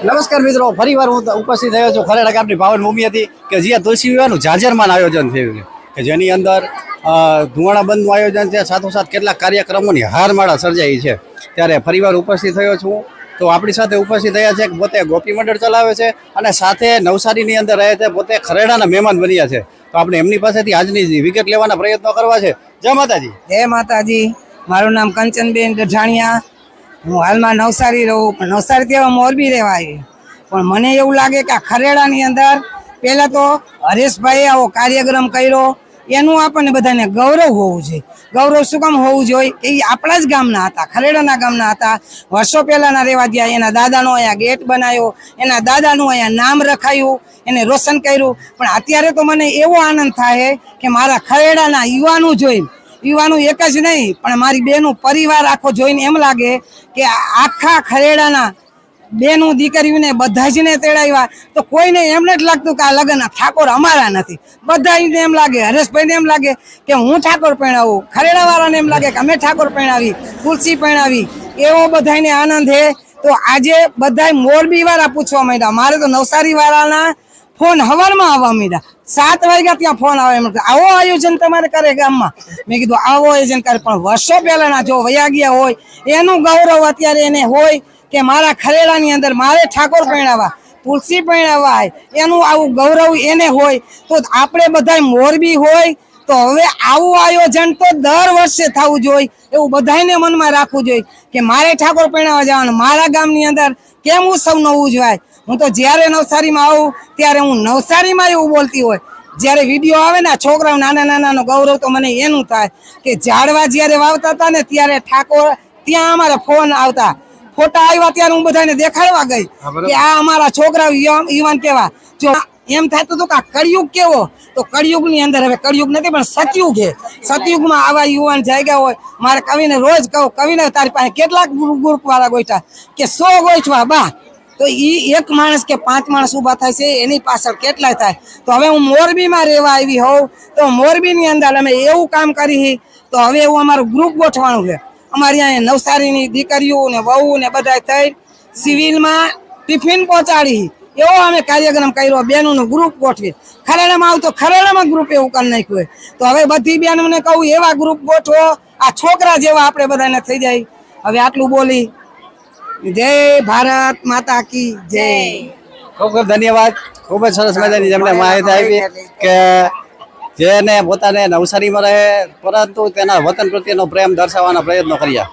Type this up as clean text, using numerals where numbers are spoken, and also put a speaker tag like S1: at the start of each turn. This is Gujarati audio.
S1: નમસ્કાર મિત્રો, ફરીવાર હું ઉપસ્થિત થયો છું ખરેડા ગામની પાવન ભૂમિથી કે જ્યાં તુલસી વિવાહનું જાજરમાન આયોજન થયું છે કે જેની અંદર ધુવાણા બંધનું આયોજન છે, સાથોસાથ કેટલાક કાર્યક્રમોની હારમાળા સર્જાઈ છે। ત્યારે ફરીવાર ઉપસ્થિત થયો છું તો આપણી સાથે ઉપસ્થિત થયા છે પોતે ગોપી મંડળ ચલાવે છે અને સાથે નવસારીની અંદર રહે છે, પોતે ખરેડાના મહેમાન બન્યા છે। તો આપણે એમની પાસેથી આજની વિગત લેવાના પ્રયત્નો કરવા છે। જય માતાજી।
S2: જય માતાજી। મારું નામ કંચનબેન ગઢાણિયા। હું હાલમાં નવસારી રહું, પણ નવસારીથી હવે મોરબી રહેવા આવી। પણ મને એવું લાગે કે આ ખરેડાની અંદર પહેલાં તો હરેશભાઈએ આવો કાર્યક્રમ કર્યો એનું આપણને બધાને ગૌરવ હોવું જોઈએ। ગૌરવ શું કામ હોવું જોઈએ કે એ આપણા જ ગામના હતા, ખરેડાના ગામના હતા, વર્ષો પહેલાંના રહેવા ગયા। એના દાદાનો અહીંયા ગેટ બનાવ્યો, એના દાદાનું અહીંયા નામ રખાયું, એને રોશન કર્યું। પણ અત્યારે તો મને એવો આનંદ થાય કે મારા ખરેડાના યુવાનું જોઈને, યુવાનું એક જ નહીં પણ મારી બેનું પરિવાર આખો જોઈને એમ લાગે કે આખા ખરેડાના બેનું દીકરીઓને બધા જ ને તેડાવ્યા। તો કોઈને એમ નથી લાગતું કે આ લગ્ન ઠાકોર અમારા નથી, બધાને એમ લાગે, હરેશભાઈને એમ લાગે કે હું ઠાકોર પહેણાવું, ખરેડાવાળાને એમ લાગે કે અમે ઠાકોર પહેણાવી, તુલસી પહેણાવી, એવો બધાને આનંદ છે। તો આજે બધા મોરબી વાળા પૂછવા માંડ્યા, મારે તો નવસારી વાળાના ફોન હવારમાં આવવા માંડ્યા, 7 વાગ્યા ત્યાં ફોન આવે એમ આવો આયોજન તમારે કરે ગામમાં। મેં કીધું આવો આયોજન કરે, પણ વર્ષો પહેલાના જો વયા ગયા હોય એનું ગૌરવ અત્યારે એને હોય કે મારા ખરેડાની અંદર મારે ઠાકોર પહેણાવા, તુલસી પહેણાવા, એનું આવું ગૌરવ એને હોય। તો આપણે બધા મોરબી હોય તો હવે આવું આયોજન તો દર વર્ષે થવું જોઈએ, એવું બધાને મનમાં રાખવું જોઈએ કે મારે ઠાકોર પહેણાવા જવાનું, મારા ગામની અંદર કેમ ઉત્સવ ન ઉજવાય। હું તો જ્યારે નવસારીમાં આવું ત્યારે હું નવસારીમાં એવું બોલતી હોય, જ્યારે વિડીયો આવે ને છોકરાઓ નાના નાનાનો ગૌરવ તો મને એનું થાય કે ઝાડવા જ્યારે વાવતા હતા ને ત્યારે ઠાકોર ત્યાં અમારા ફોન આવતા, ફોટા આવ્યા ત્યારે હું બધાને દેખાડવા ગઈ કે આ અમારા છોકરાઓ યુવાન કેવા। જો એમ થતું હતું કે આ કળિયુગ કેવો, તો કળિયુગની અંદર હવે કળિયુગ નથી પણ સતયુગ છે। સતયુગમાં આવા યુવાન જાગ્યા હોય। મારે કવિને રોજ કહું, કવિને તારી પાસે કેટલાક ગ્રુપ વાળા ગોઠા કે 100 ગોઠવા બા, તો એ એક માણસ કે 5 માણસ ઊભા થાય છે એની પાછળ કેટલાય થાય। તો હવે હું મોરબીમાં રહેવા આવી હોઉં તો મોરબીની અંદર અમે એવું કામ કરી, તો હવે એવું અમારું ગ્રુપ ગોઠવાનું છે। અમારી અહીંયા નવસારીની દીકરીઓ ને વહુ ને બધા થઈ સિવિલમાં ટિફિન પહોંચાડી, એવો અમે કાર્યક્રમ કર્યો, બેનોનું ગ્રુપ ગોઠવી। ખરેડામાં આવું તો ખરેડામાં ગ્રુપ એવું કરી નાખ્યું। તો હવે બધી બેનોને કહું એવા ગ્રુપ ગોઠવો, આ છોકરા જેવા આપણે બધાને થઈ જાય। હવે આટલું બોલી જય ભારત માતા કી જય।
S1: ખૂબ ખૂબ ધન્યવાદ। ખૂબ જ સરસ મજાની જેમને માહિતી આપી કે જેને પોતાને નવસારીમાં રહે પરંતુ તેના વતન પ્રત્યેનો પ્રેમ દર્શાવવાના પ્રયત્નો કર્યા।